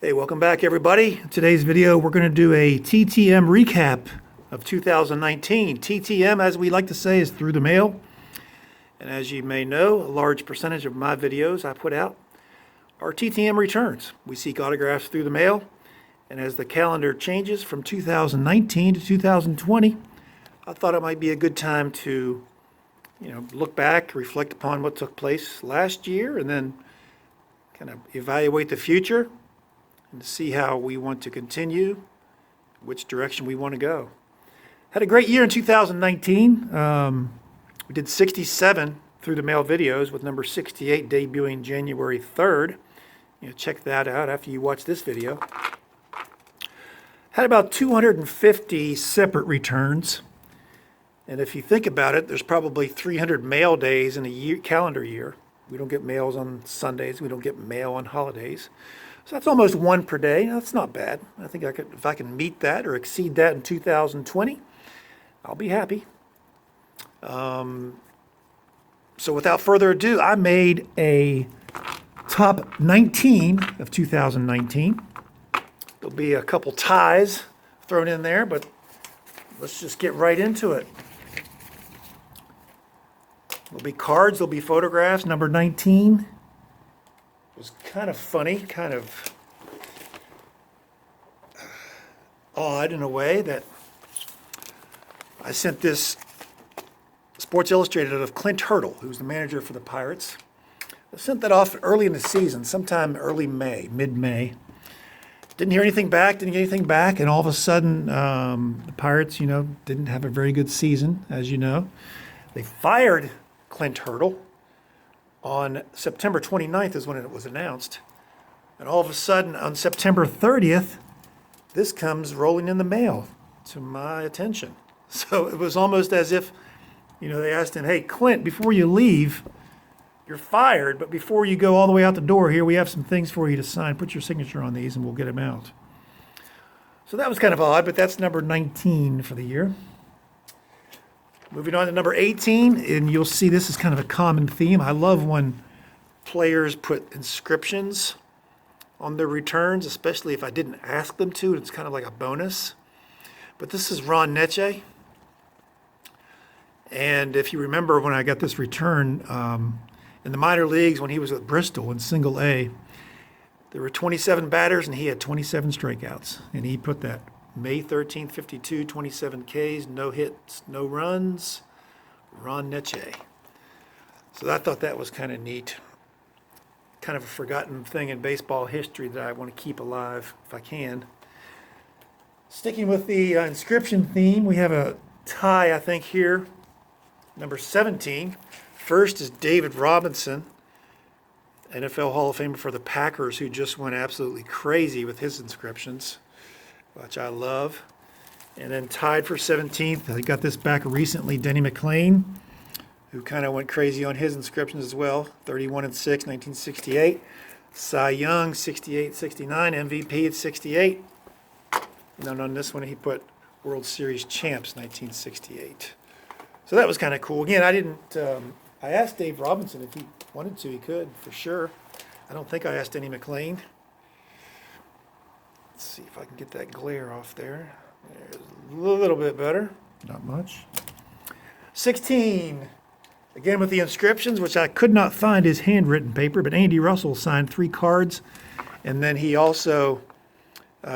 Hey, welcome back everybody. In today's video, we're going to do a TTM recap of 2019. TTM, as we like to say, is through the mail. And as you may know, a large percentage of my videos I put out are TTM returns. We seek autographs through the mail. And as the calendar changes from 2019 to 2020, I thought it might be a good time to, look back, reflect upon what took place last year, and then kind of evaluate the future and to see how we want to continue, which direction we want to go. Had a great year in 2019. We did 67 through the mail videos, with number 68 debuting January 3rd. Check that out after you watch this video. Had about 250 separate returns. And if you think about it, there's probably 300 mail days in a year, calendar year. We don't get mails on Sundays. We don't get mail on holidays. So that's almost one per day. That's not bad. I think if I can meet that or exceed that in 2020, I'll be happy. So without further ado, I made a top 19 of 2019. There'll be a couple ties thrown in there, but let's just get right into it. There'll be cards, there'll be photographs. Number 19 was kind of funny, kind of odd in a way, that I sent this Sports Illustrated of Clint Hurdle, who's the manager for the Pirates. I sent that off early in the season, sometime early May, mid-May. Didn't hear anything back, and all of a sudden, the Pirates, didn't have a very good season, as you know. They fired Clint Hurdle on September 29th is when it was announced. And all of a sudden, on September 30th, this comes rolling in the mail to my attention. So it was almost as if, they asked him, hey, Clint, before you leave, you're fired, but before you go all the way out the door here, we have some things for you to sign. Put your signature on these and we'll get them out. So that was kind of odd, but that's number 19 for the year. Moving on to number 18, and you'll see this is kind of a common theme. I love when players put inscriptions on their returns, especially if I didn't ask them to. It's kind of like a bonus. But this is Ron Neche. And if you remember when I got this return, in the minor leagues when he was with Bristol in single A, there were 27 batters and he had 27 strikeouts. And he put that May 13th, 52, 27 Ks, no hits, no runs, Ron Neche. So I thought that was kind of neat. Kind of a forgotten thing in baseball history that I want to keep alive if I can. Sticking with the inscription theme, we have a tie, I think, here. Number 17. First is David Robinson, NFL Hall of Famer for the Packers, who just went absolutely crazy with his inscriptions, which I love. And then tied for 17th, I got this back recently, Denny McLain, who kind of went crazy on his inscriptions as well. 31 and 6, 1968. Cy Young, 68, 69. MVP at 68. And then on this one, he put World Series champs, 1968. So that was kind of cool. Again, I asked Dave Robinson if he wanted to, he could, for sure. I don't think I asked Denny McLain. Let's see if I can get that glare off there. There's a little bit better, not much. 16, again with the inscriptions, which I could not find his handwritten paper, but Andy Russell signed 3 cards, and then he also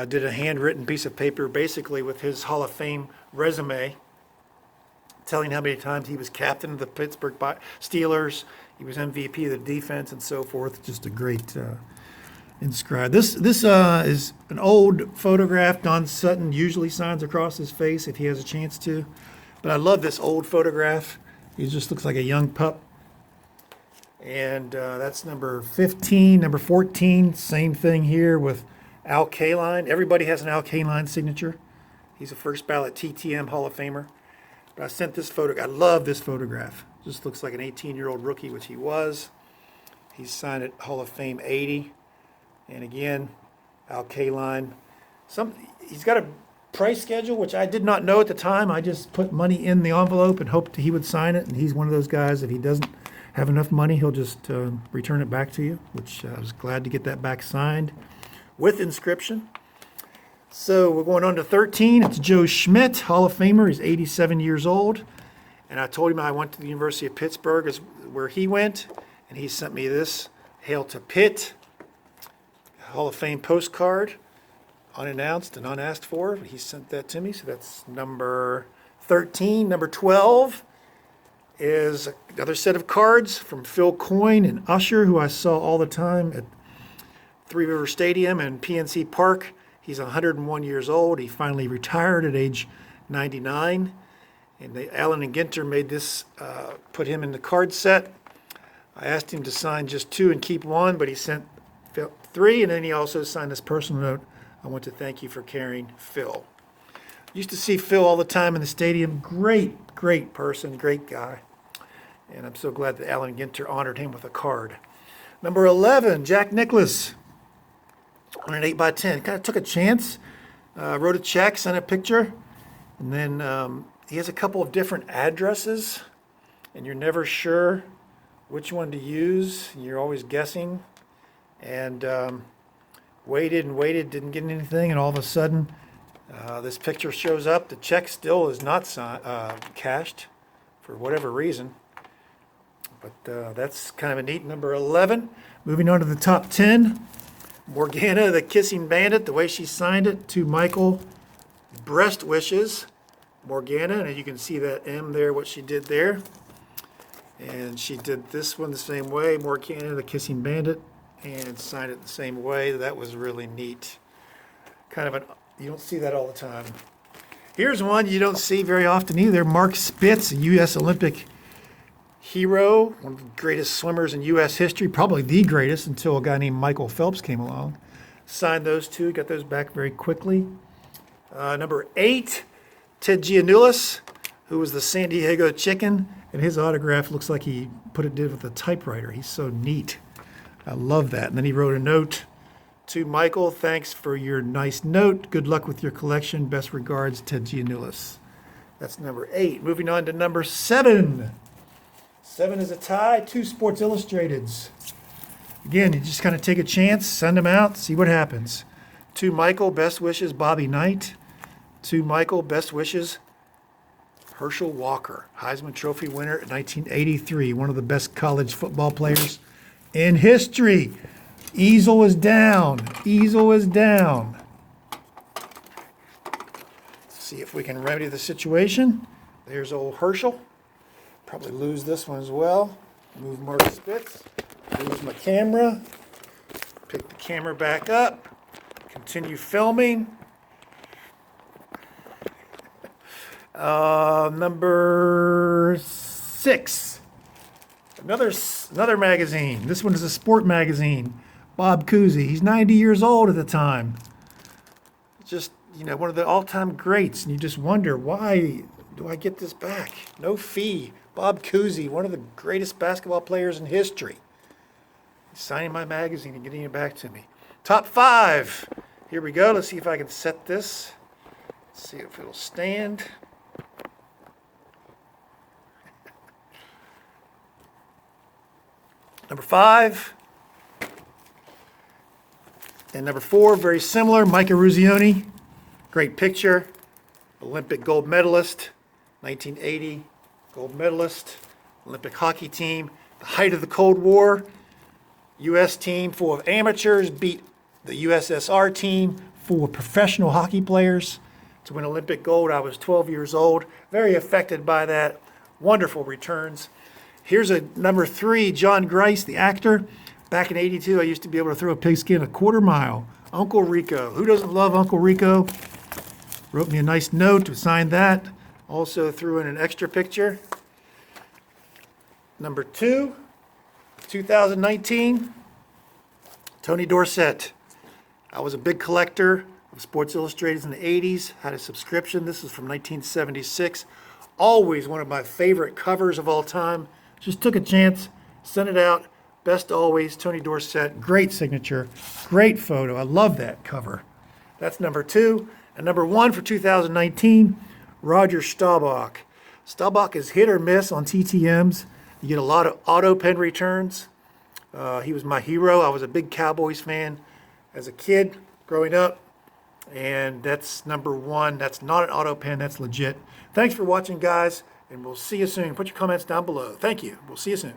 did a handwritten piece of paper, basically with his Hall of Fame resume, telling how many times he was captain of the Pittsburgh Steelers, he was MVP of the defense, and so forth. Just a great inscribed. This is an old photograph. Don Sutton usually signs across his face if he has a chance to. But I love this old photograph. He just looks like a young pup. And that's number 15. Number 14, same thing here with Al Kaline. Everybody has an Al Kaline signature. He's a first ballot TTM Hall of Famer. But I sent this photo. I love this photograph. Just looks like an 18-year-old rookie, which he was. He's signed at Hall of Fame 80. And again, Al Kaline. He's got a price schedule, which I did not know at the time. I just put money in the envelope and hoped he would sign it. And he's one of those guys, if he doesn't have enough money, he'll just return it back to you, which I was glad to get that back signed. with inscription. So we're going on to 13. It's Joe Schmidt, Hall of Famer. He's 87 years old. And I told him I went to the University of Pittsburgh, is where he went. And he sent me this Hail to Pitt Hall of Fame postcard, unannounced and unasked for. He sent that to me. So that's number 13. Number 12 is another set of cards from Phil Coyne and Usher, who I saw all the time at Three River Stadium and PNC Park. He's 101 years old. He finally retired at age 99. And Allen and Ginter made this, put him in the card set. I asked him to sign just 2 and keep 1, but he sent 3, and then he also signed this personal note. I want to thank you for carrying Phil. Used to see Phil all the time in the stadium. Great person, great guy. And I'm so glad that Allen Ginter honored him with a card. Number 11, Jack Nicklaus. On an 8x10. Kind of took a chance, wrote a check, sent a picture, and then he has a couple of different addresses, and you're never sure which one to use. You're always guessing, and waited and waited, didn't get anything, and all of a sudden this picture shows up. The check still is not cashed for whatever reason, but that's kind of a neat number 11. Moving on to the top 10. Morgana, the Kissing Bandit, the way she signed it to Michael, Breast Wishes, Morgana, and you can see that M there, what she did there. And she did this one the same way, Morgana, the Kissing Bandit, and signed it the same way. That was really neat. Kind of you don't see that all the time. Here's one you don't see very often either, Mark Spitz, a U.S. Olympic hero, one of the greatest swimmers in U.S. history, probably the greatest until a guy named Michael Phelps came along. Signed those 2, got those back very quickly. Number 8, Ted Giannoulis, who was the San Diego Chicken, and his autograph looks like he did with a typewriter. He's so neat. I love that. And then he wrote a note to Michael, thanks for your nice note. Good luck with your collection. Best regards, Ted Giannoulis. That's number 8. Moving on to number 7. 7 is a tie, 2 Sports Illustrateds. Again, you just kind of take a chance, send them out, see what happens. To Michael, best wishes, Bobby Knight. To Michael, best wishes, Herschel Walker, Heisman Trophy winner in 1983, one of the best college football players in history. Easel is down. Easel is down. Let's see if we can remedy the situation. There's old Herschel. Probably lose this one as well. Move Mark Spitz. Lose my camera. Pick the camera back up. Continue filming. Number 6. Another magazine. This one is a sport magazine. Bob Cousy. He's 90 years old at the time. Just, one of the all-time greats. And you just wonder, why do I get this back? No fee. Bob Cousy, one of the greatest basketball players in history. He's signing my magazine and getting it back to me. Top 5. Here we go. Let's see if I can set this. Let's see if it'll stand. Number 5. And number 4, very similar, Micah Ruzioni. Great picture. Olympic gold medalist, 1980. Gold medalist, Olympic hockey team, the height of the Cold War. U.S. team full of amateurs beat the USSR team full of professional hockey players to win Olympic gold. I was 12 years old, very affected by that. Wonderful returns. Here's a number 3, John Grice, the actor. Back in '82, I used to be able to throw a pigskin a quarter mile. Uncle Rico. Who doesn't love Uncle Rico? Wrote me a nice note to sign that. Also threw in an extra picture. Number 2, 2019, Tony Dorsett. I was a big collector of Sports Illustrated in the 80s, had a subscription. This is from 1976. Always one of my favorite covers of all time. Just took a chance, sent it out. Best always, Tony Dorsett. Great signature, great photo. I love that cover. That's number 2. And number 1 for 2019, Roger Staubach. Staubach is hit or miss on TTMs. You get a lot of auto pen returns. He was my hero. I was a big Cowboys fan. as a kid growing up. And that's number one. That's not an auto pen. That's legit. Thanks for watching, guys, and we'll see you soon. Put your comments down below. Thank you. We'll see you soon.